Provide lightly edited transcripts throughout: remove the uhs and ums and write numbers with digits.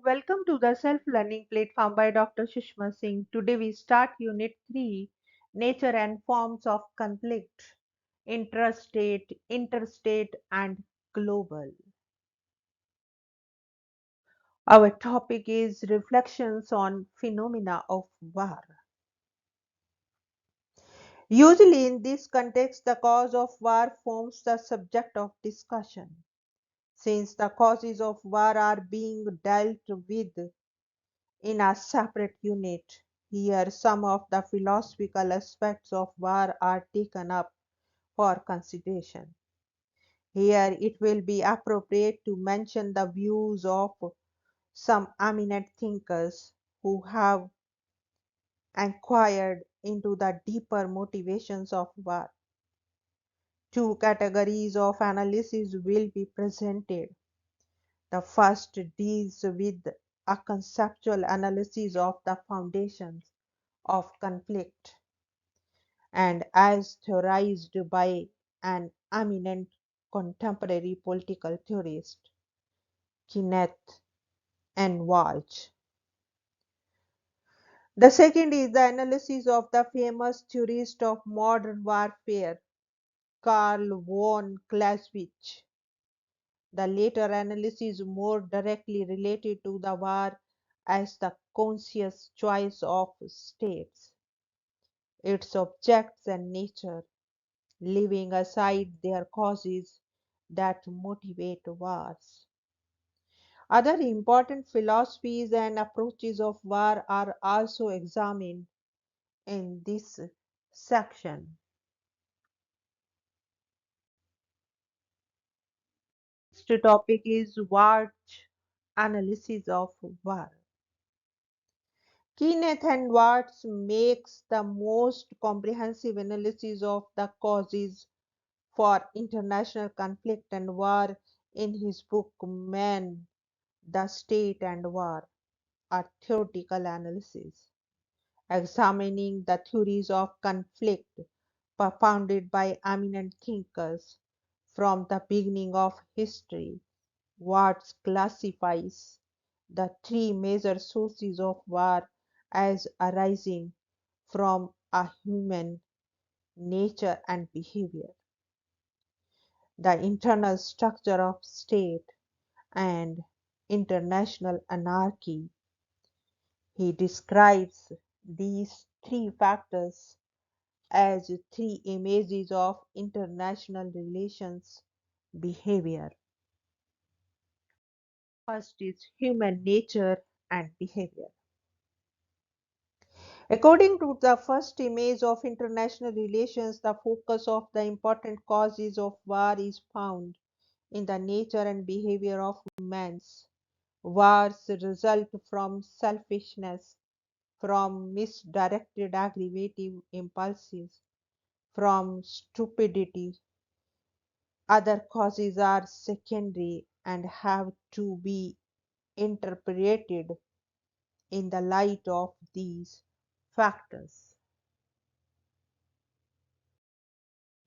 Welcome to the self-learning platform by Dr. Sushma Singh. Today we start Unit 3, Nature and Forms of Conflict, Intrastate, Interstate and Global. Our topic is Reflections on Phenomena of War. Usually in this context, the cause of war forms the subject of discussion. Since the causes of war are being dealt with in a separate unit. Here, some of the philosophical aspects of war are taken up for consideration. Here, it will be appropriate to mention the views of some eminent thinkers who have inquired into the deeper motivations of war. Two categories of analysis will be presented. The first deals with a conceptual analysis of the foundations of conflict, and as theorized by an eminent contemporary political theorist, Kenneth N. Walsh. The second is the analysis of the famous theorist of modern warfare, Karl von Clausewitz. The later analysis is more directly related to the war as the conscious choice of states, its objects and nature, leaving aside their causes that motivate wars. Other important philosophies and approaches of war are also examined in this section. Next topic is Walsh analysis of war. Kenneth and Walsh makes the most comprehensive analysis of the causes for international conflict and war in his book Man, the State and War, a theoretical analysis, examining the theories of conflict propounded by eminent thinkers from the beginning of history. Watts classifies the three major sources of war as arising from a human nature and behavior, the internal structure of state and international anarchy. He describes these three factors as three images of international relations behavior. First is human nature and behavior. According to the first image of international relations, the focus of the important causes of war is found in the nature and behavior of humans. Wars result from selfishness, from misdirected aggravative impulses, from stupidity. Other causes are secondary and have to be interpreted in the light of these factors.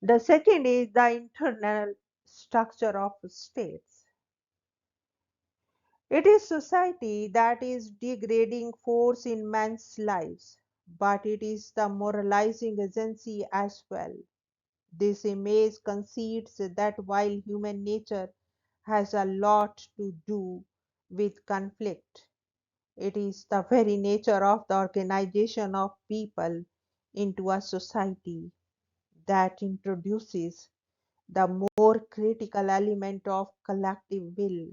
The second is the internal structure of states. It is society that is degrading force in men's lives, but it is the moralizing agency as well. This image concedes that while human nature has a lot to do with conflict, it is the very nature of the organization of people into a society that introduces the more critical element of collective will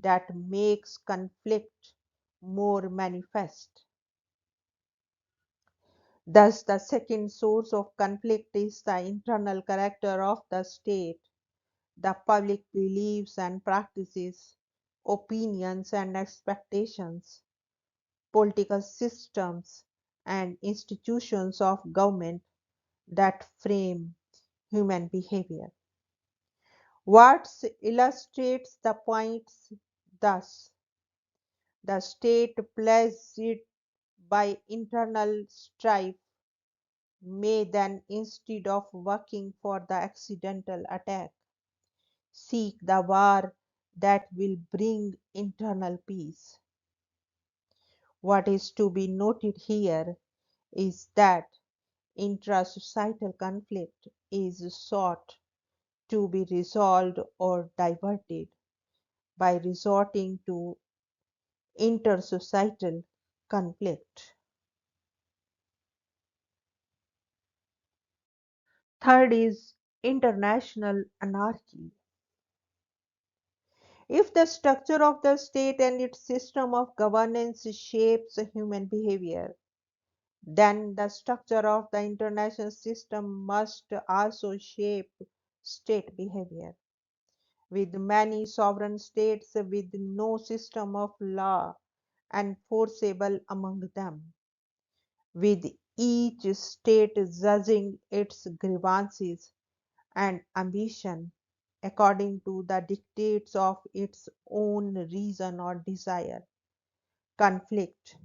that makes conflict more manifest. Thus, the second source of conflict is the internal character of the state, the public beliefs and practices, opinions and expectations, political systems, and institutions of government that frame human behavior. Watts illustrates the points thus: the state plagued by internal strife may then, instead of working for the accidental attack, seek the war that will bring internal peace. What is to be noted here is that intra-societal conflict is sought to be resolved or diverted by resorting to intersocietal conflict. Third is international anarchy. If the structure of the state and its system of governance shapes human behavior, then the structure of the international system must also shape state behavior. With many sovereign states with no system of law enforceable among them, with each state judging its grievances and ambition according to the dictates of its own reason or desire. Conflict,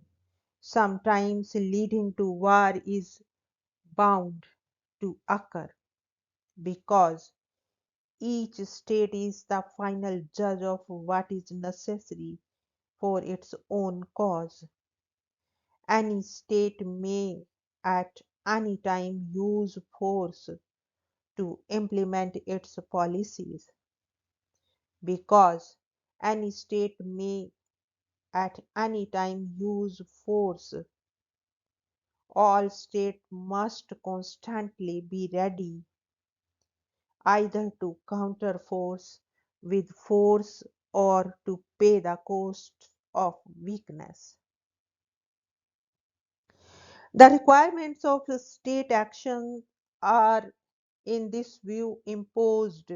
sometimes leading to war, is bound to occur because each state is the final judge of what is necessary for its own cause. Any state may at any time use force to implement its policies because any state may at any time use force. All states must constantly be ready either to counter force with force or to pay the cost of weakness. The requirements of state action are, in this view, imposed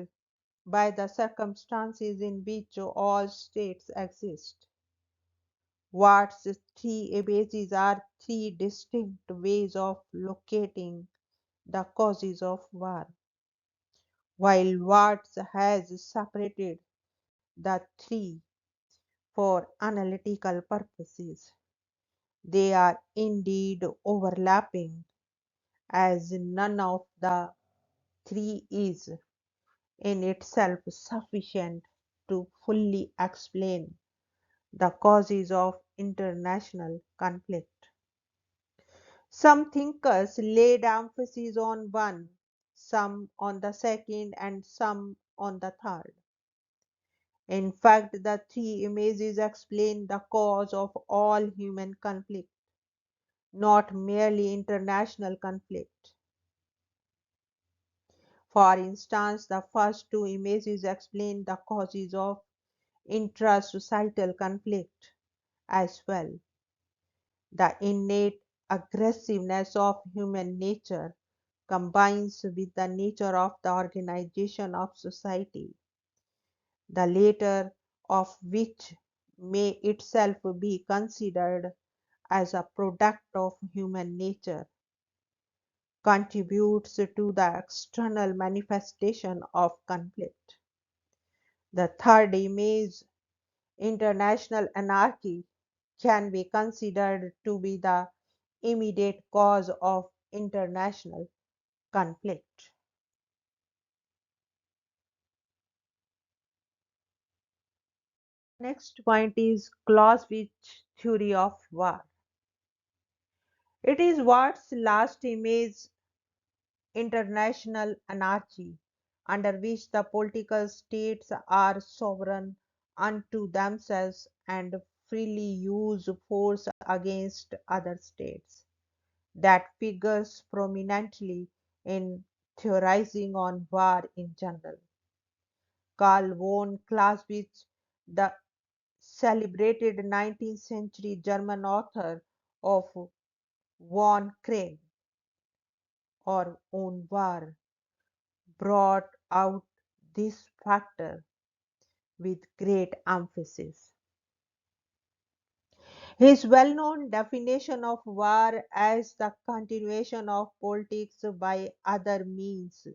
by the circumstances in which all states exist. Watt's three abases are three distinct ways of locating the causes of war. While Watts has separated the three for analytical purposes, they are indeed overlapping, as none of the three is in itself sufficient to fully explain the causes of international conflict. Some thinkers laid emphasis on one, some on the second, and some on the third. In fact, the three images explain the cause of all human conflict, not merely international conflict. For instance, the first two images explain the causes of intra-societal conflict as well. The innate aggressiveness of human nature combines with the nature of the organization of society, the latter of which may itself be considered as a product of human nature, contributes to the external manifestation of conflict. The third image, international anarchy, can be considered to be the immediate cause of international conflict. Next point is Clausewitz theory of war. It is Watt's last image, international anarchy, under which the political states are sovereign unto themselves and freely use force against other states, that figures prominently in theorizing on war in general. Karl von Clausewitz, the celebrated 19th century German author of Von Krieg or On War, brought out this factor with great emphasis. His well known definition of war as the continuation of politics by other means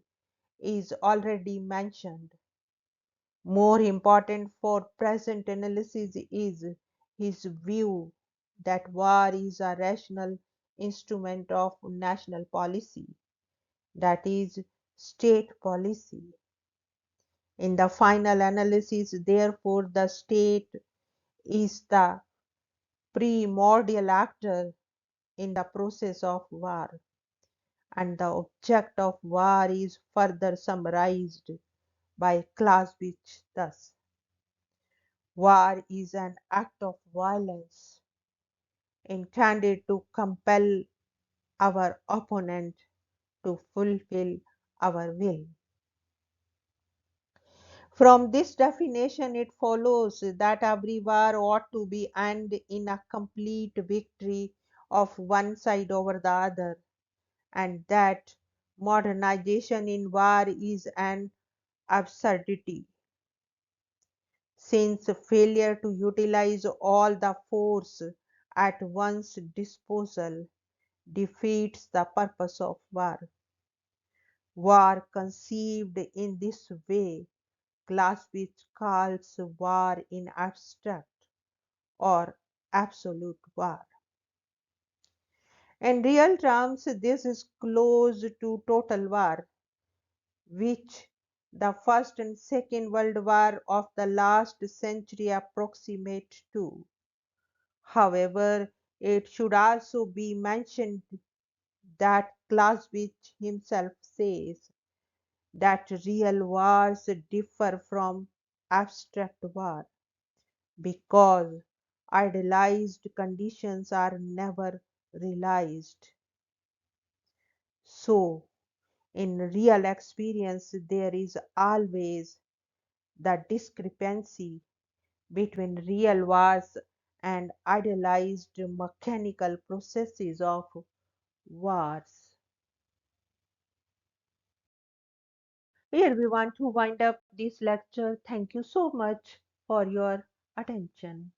is already mentioned. More important for present analysis is his view that war is a rational instrument of national policy, that is, state policy. In the final analysis, therefore, the state is the primordial actor in the process of war, and the object of war is further summarized by Clausewitz thus: war is an act of violence intended to compel our opponent to fulfill our will. From this definition, it follows that every war ought to be end in a complete victory of one side over the other, and that modernization in war is an absurdity, since failure to utilize all the force at one's disposal defeats the purpose of war. War conceived in this way, Clausewitz calls war in abstract or absolute war. In real terms, this is close to total war, which the First and Second World War of the last century approximate to. However, it should also be mentioned that Clausewitz himself says that real wars differ from abstract war because idealized conditions are never realized. So, in real experience, there is always the discrepancy between real wars and idealized mechanical processes of wars. Here we want to wind up this lecture. Thank you so much for your attention.